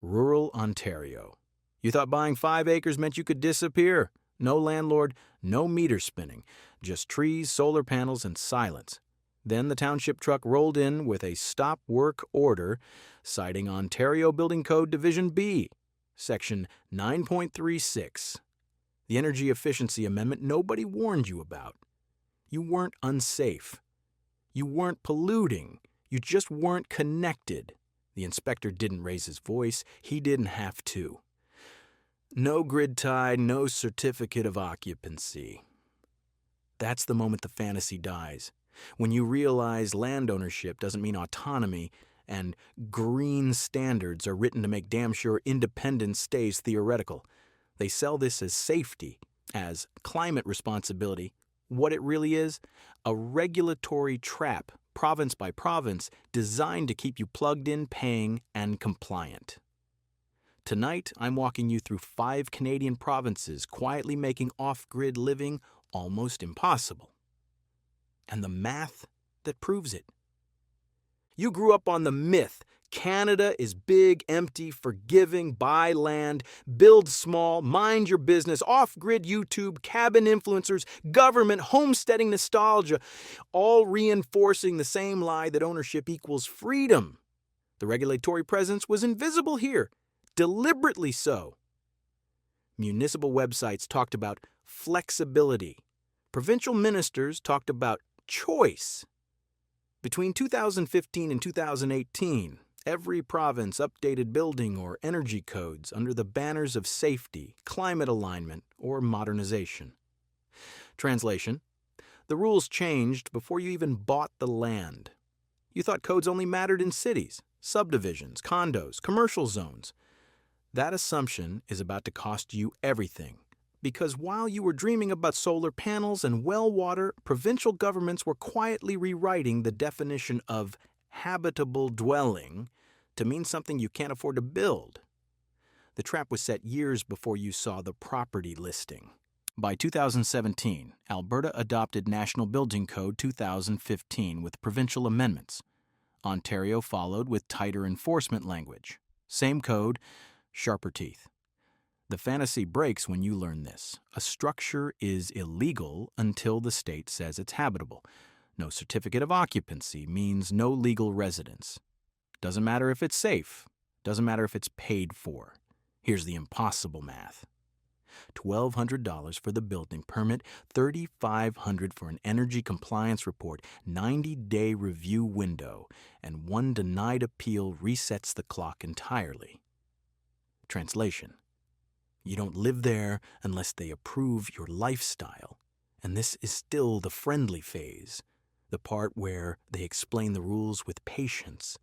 Rural Ontario. You thought buying 5 acres meant you could disappear. No landlord, no meter spinning, just trees, solar panels, and silence. Then the township truck rolled in with a stop work order citing Ontario Building Code Division B, Section 9.36. The Energy Efficiency Amendment nobody warned you about. You weren't unsafe. You weren't polluting. You just weren't connected. The inspector didn't raise his voice. He didn't have to. No grid tie, no certificate of occupancy. That's the moment the fantasy dies. When you realize land ownership doesn't mean autonomy, and green standards are written to make damn sure independence stays theoretical. They sell this as safety, as climate responsibility. What it really is? A regulatory trap, province by province, designed to keep you plugged in, paying, and compliant. Tonight, I'm walking you through 5 Canadian provinces quietly making off-grid living almost impossible. And the math that proves it. You grew up on the myth Canada is big, empty, forgiving, buy land, build small, mind your business, off-grid YouTube, cabin influencers, government, homesteading nostalgia, all reinforcing the same lie that ownership equals freedom. The regulatory presence was invisible here, deliberately so. Municipal websites talked about flexibility. Provincial ministers talked about choice. Between 2015 and 2018, every province updated building or energy codes under the banners of safety, climate alignment, or modernization. Translation: the rules changed before you even bought the land. You thought codes only mattered in cities, subdivisions, condos, commercial zones. That assumption is about to cost you everything. Because while you were dreaming about solar panels and well water, provincial governments were quietly rewriting the definition of habitable dwelling to mean something you can't afford to build. The trap was set years before you saw the property listing. By 2017, Alberta adopted National Building Code 2015 with provincial amendments. Ontario followed with tighter enforcement language. Same code, sharper teeth. The fantasy breaks when you learn this. A structure is illegal until the state says it's habitable. No certificate of occupancy means no legal residence. Doesn't matter if it's safe. Doesn't matter if it's paid for. Here's the impossible math. $1,200 for the building permit, $3,500 for an energy compliance report, 90-day review window, and one denied appeal resets the clock entirely. Translation: you don't live there unless they approve your lifestyle. And this is still the friendly phase, the part where they explain the rules with patience.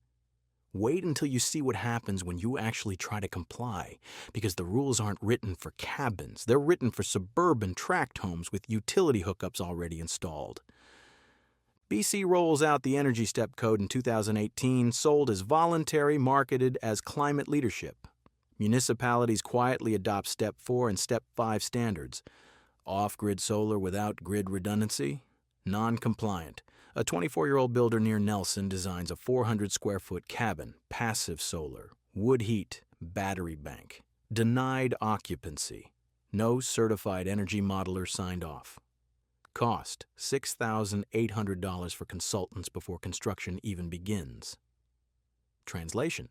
Wait until you see what happens when you actually try to comply, because the rules aren't written for cabins. They're written for suburban tract homes with utility hookups already installed. BC rolls out the Energy Step Code in 2018, sold as voluntary, marketed as climate leadership. Municipalities quietly adopt Step 4 and Step 5 standards. Off-grid solar without grid redundancy? Non-compliant. A 24-year-old builder near Nelson designs a 400-square-foot cabin, passive solar, wood heat, battery bank. Denied occupancy. No certified energy modeler signed off. Cost: $6,800 for consultants before construction even begins. Translation: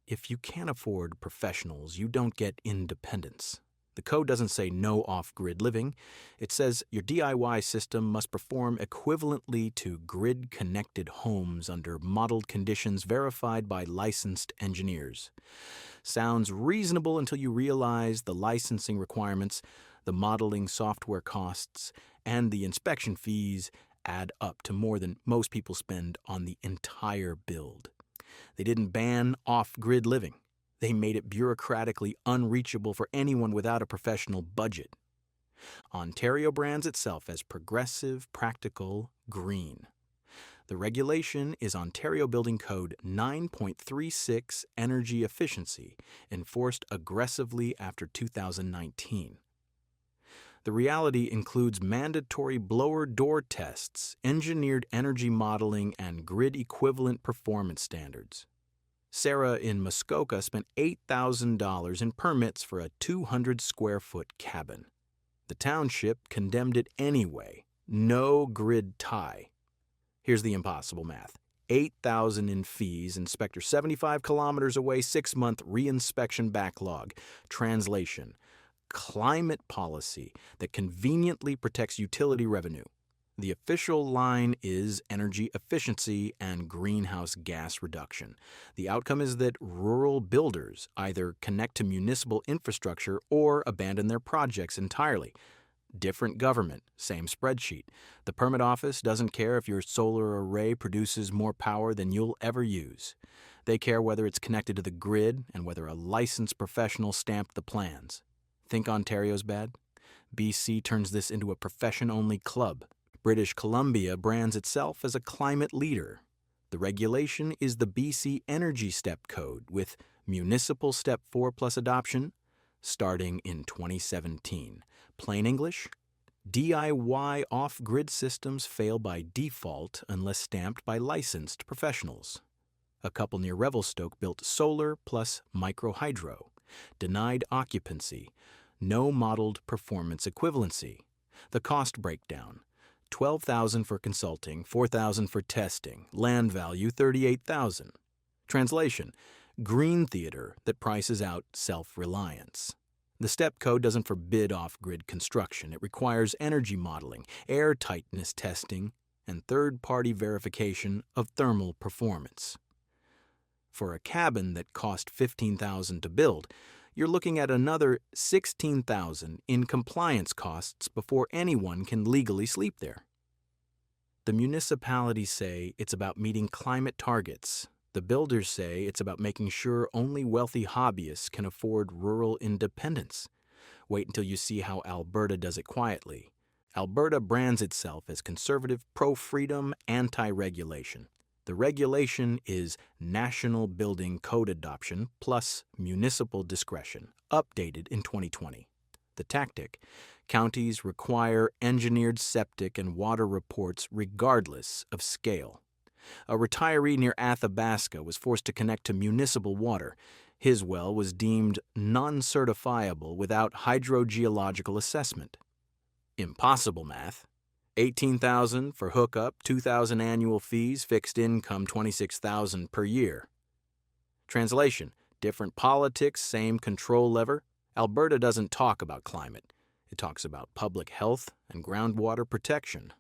if you can't afford professionals, you don't get independence. The code doesn't say no off-grid living. It says your DIY system must perform equivalently to grid-connected homes under modeled conditions verified by licensed engineers. Sounds reasonable until you realize the licensing requirements, the modeling software costs, and the inspection fees add up to more than most people spend on the entire build. They didn't ban off-grid living. They made it bureaucratically unreachable for anyone without a professional budget. Ontario brands itself as progressive, practical, green. The regulation is Ontario Building Code 9.36 Energy Efficiency, enforced aggressively after 2019. The reality includes mandatory blower door tests, engineered energy modeling, and grid-equivalent performance standards. Sarah in Muskoka spent $8,000 in permits for a 200-square-foot cabin. The township condemned it anyway. No grid tie. Here's the impossible math. $8,000 in fees, inspector 75 kilometers away, 6-month reinspection backlog. Translation: climate policy that conveniently protects utility revenue. The official line is energy efficiency and greenhouse gas reduction. The outcome is that rural builders either connect to municipal infrastructure or abandon their projects entirely. Different government, same spreadsheet. The permit office doesn't care if your solar array produces more power than you'll ever use. They care whether it's connected to the grid and whether a licensed professional stamped the plans. Think Ontario's bad? BC turns this into a profession-only club. British Columbia brands itself as a climate leader. The regulation is the BC Energy Step Code, with Municipal Step 4 plus adoption starting in 2017. Plain English: DIY off-grid systems fail by default unless stamped by licensed professionals. A couple near Revelstoke built solar plus microhydro. Denied occupancy. No modeled performance equivalency. The cost breakdown: $12,000 for consulting, $4,000 for testing, land value $38,000. Translation: green theater that prices out self-reliance. The STEP code doesn't forbid off-grid construction. It requires energy modeling, air tightness testing, and third-party verification of thermal performance. For a cabin that cost $15,000 to build, you're looking at another $16,000 in compliance costs before anyone can legally sleep there. The municipalities say it's about meeting climate targets. The builders say it's about making sure only wealthy hobbyists can afford rural independence. Wait until you see how Alberta does it quietly. Alberta brands itself as conservative, pro-freedom, anti-regulation. The regulation is National Building Code adoption plus municipal discretion, updated in 2020. The tactic: counties require engineered septic and water reports regardless of scale. A retiree near Athabasca was forced to connect to municipal water. His well was deemed non-certifiable without hydrogeological assessment. Impossible math. $18,000 for hookup, $2,000 annual fees, fixed income $26,000 per year. Translation: different politics, same control lever. Alberta doesn't talk about climate. It talks about public health and groundwater protection.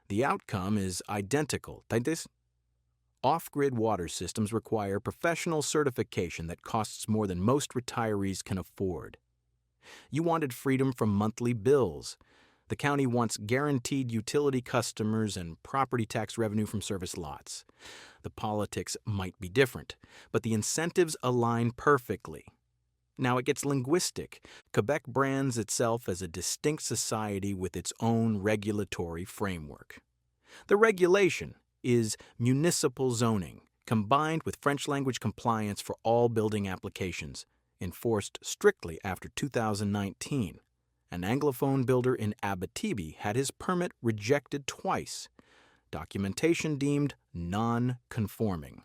The outcome is identical. Off-grid water systems require professional certification that costs more than most retirees can afford. You wanted freedom from monthly bills. The county wants guaranteed utility customers and property tax revenue from service lots. The politics might be different, but the incentives align perfectly. Now it gets linguistic. Quebec brands itself as a distinct society with its own regulatory framework. The regulation is municipal zoning, combined with French language compliance for all building applications, enforced strictly after 2019. An Anglophone builder in Abitibi had his permit rejected twice. Documentation deemed non-conforming.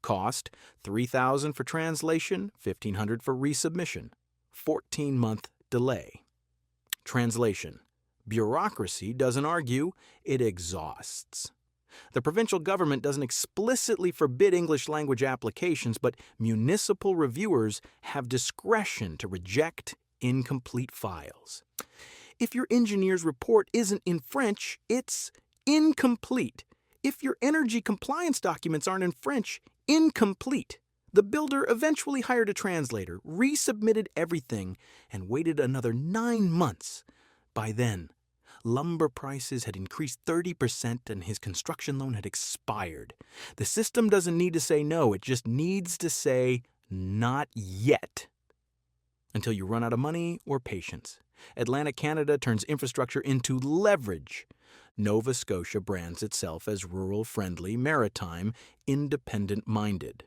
Cost: $3,000 for translation, $1,500 for resubmission. 14-month delay. Translation: bureaucracy doesn't argue, it exhausts. The provincial government doesn't explicitly forbid English language applications, but municipal reviewers have discretion to reject incomplete files. If your engineer's report isn't in French, it's incomplete. If your energy compliance documents aren't in French, incomplete. The builder eventually hired a translator, resubmitted everything, and waited another 9 months. By then, lumber prices had increased 30% and his construction loan had expired. The system doesn't need to say no, it just needs to say not yet. Until you run out of money or patience. Atlantic Canada turns infrastructure into leverage. Nova Scotia brands itself as rural-friendly, maritime, independent-minded.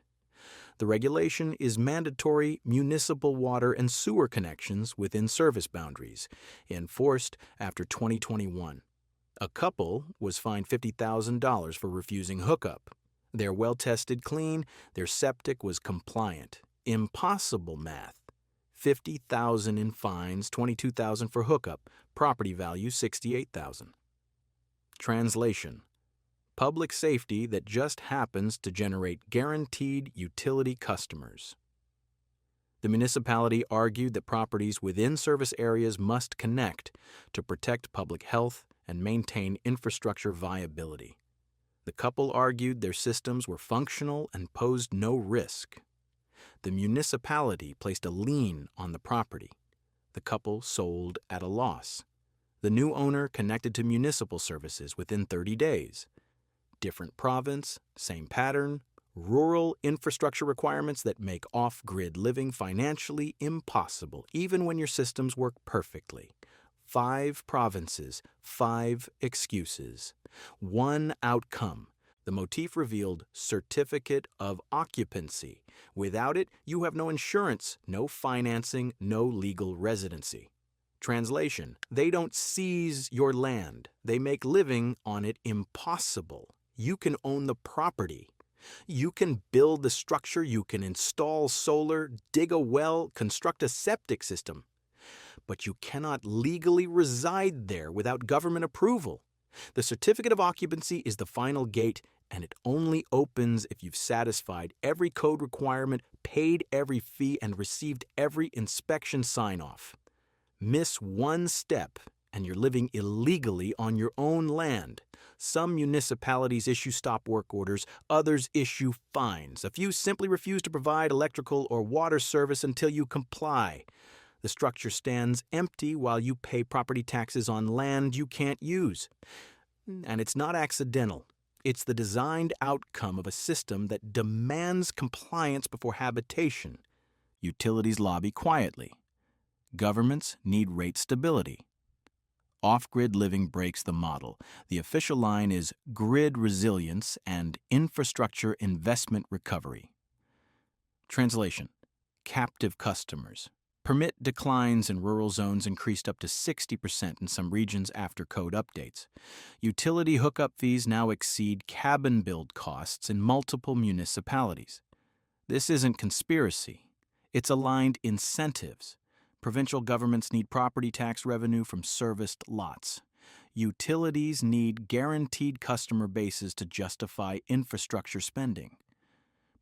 The regulation is mandatory municipal water and sewer connections within service boundaries, enforced after 2021. A couple was fined $50,000 for refusing hookup. They're well-tested clean, their septic was compliant. Impossible math. 50,000 in fines, 22,000 for hookup, property value 68,000. Translation: public safety that just happens to generate guaranteed utility customers. The municipality argued that properties within service areas must connect to protect public health and maintain infrastructure viability. The couple argued their systems were functional and posed no risk. The municipality placed a lien on the property. The couple sold at a loss. The new owner connected to municipal services within 30 days. Different province, same pattern, rural infrastructure requirements that make off-grid living financially impossible, even when your systems work perfectly. 5 provinces, 5 excuses. 1 outcome. The motif revealed certificate of occupancy. Without it, you have no insurance, no financing, no legal residency. Translation: they don't seize your land. They make living on it impossible. You can own the property. You can build the structure, you can install solar, dig a well, construct a septic system. But you cannot legally reside there without government approval. The certificate of occupancy is the final gate, and it only opens if you've satisfied every code requirement, paid every fee, and received every inspection sign-off. Miss one step, and you're living illegally on your own land. Some municipalities issue stop work orders, others issue fines. A few simply refuse to provide electrical or water service until you comply. The structure stands empty while you pay property taxes on land you can't use. And it's not accidental. It's the designed outcome of a system that demands compliance before habitation. Utilities lobby quietly. Governments need rate stability. Off-grid living breaks the model. The official line is grid resilience and infrastructure investment recovery. Translation: captive customers. Permit declines in rural zones increased up to 60% in some regions after code updates. Utility hookup fees now exceed cabin build costs in multiple municipalities. This isn't conspiracy. It's aligned incentives. Provincial governments need property tax revenue from serviced lots. Utilities need guaranteed customer bases to justify infrastructure spending.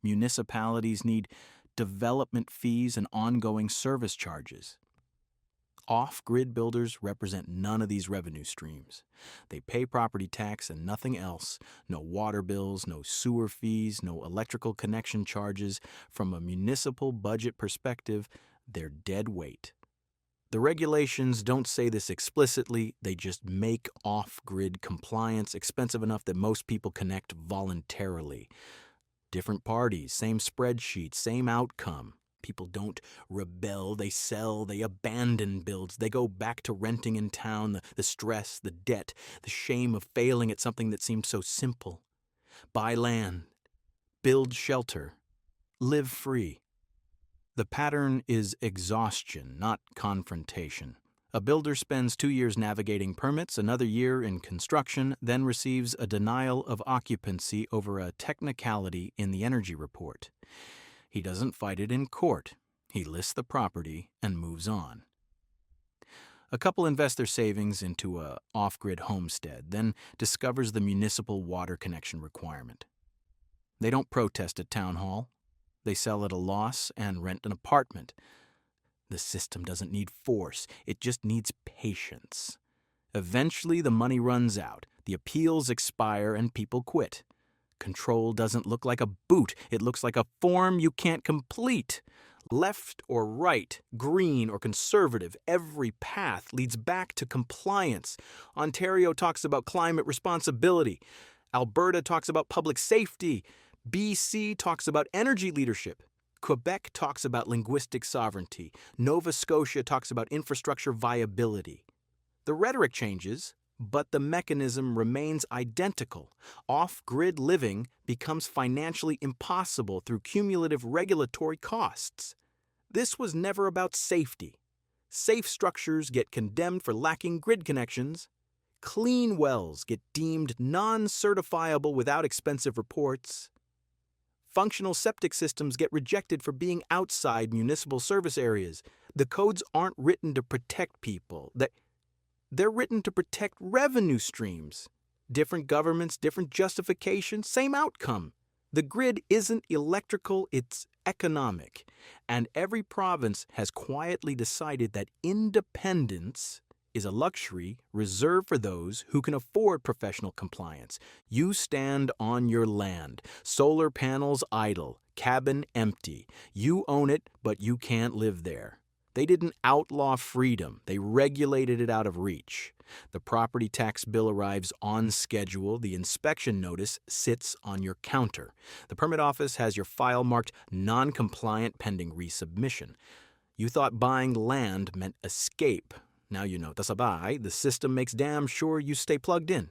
Municipalities need development fees and ongoing service charges. Off-grid builders represent none of these revenue streams. They pay property tax and nothing else. No water bills, no sewer fees, no electrical connection charges. From a municipal budget perspective, they're dead weight. The regulations don't say this explicitly, they just make off-grid compliance expensive enough that most people connect voluntarily. Different parties, same spreadsheet, same outcome. People don't rebel, they sell, they abandon builds, they go back to renting in town, the stress, the debt, the shame of failing at something that seemed so simple. Buy land, build shelter, live free. The pattern is exhaustion, not confrontation. A builder spends 2 years navigating permits, another year in construction, then receives a denial of occupancy over a technicality in the energy report. He doesn't fight it in court. He lists the property and moves on. A couple invests their savings into a off-grid homestead, then discovers the municipal water connection requirement. They don't protest at town hall. They sell at a loss and rent an apartment. The system doesn't need force, it just needs patience. Eventually the money runs out, the appeals expire, and people quit. Control doesn't look like a boot, it looks like a form you can't complete. Left or right, green or conservative, every path leads back to compliance. Ontario talks about climate responsibility. Alberta talks about public safety. BC talks about energy leadership. Quebec talks about linguistic sovereignty. Nova Scotia talks about infrastructure viability. The rhetoric changes, but the mechanism remains identical. Off-grid living becomes financially impossible through cumulative regulatory costs. This was never about safety. Safe structures get condemned for lacking grid connections. Clean wells get deemed non-certifiable without expensive reports. Functional septic systems get rejected for being outside municipal service areas. The codes aren't written to protect people. They're written to protect revenue streams. Different governments, different justifications, same outcome. The grid isn't electrical, it's economic. And every province has quietly decided that independence is a luxury reserved for those who can afford professional compliance. You stand on your land, solar panels idle, cabin empty. You own it, but you can't live there. They didn't outlaw freedom, they regulated it out of reach. The property tax bill arrives on schedule, the inspection notice sits on your counter. The permit office has your file marked non-compliant pending resubmission. You thought buying land meant escape. Now you know, tasabay, the system makes damn sure you stay plugged in.